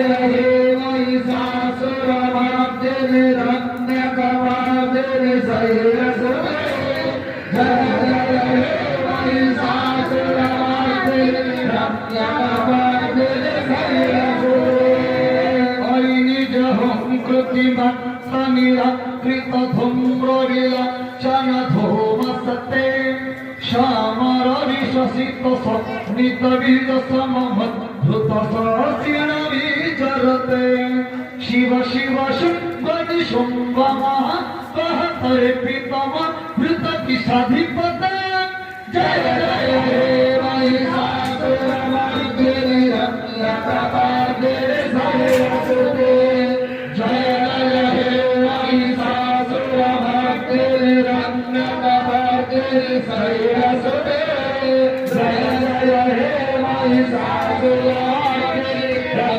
हे महिषासुरमर्दिन रत्नकवादिन शैलसुते जय जय हे महिषासुरमर्दिन रत्नकवादिन शैलसुते अयि निजहं कृतिमत्त निराकृत धूम्रविलक्षण धूमसते श्यामरविशसित स्वप्नित बीजसममद्भुत सचिण विचरते शिव शिव शुम्भनि शुम्भ महात्महतर्पितमभृत किशाधिपते जय जय हे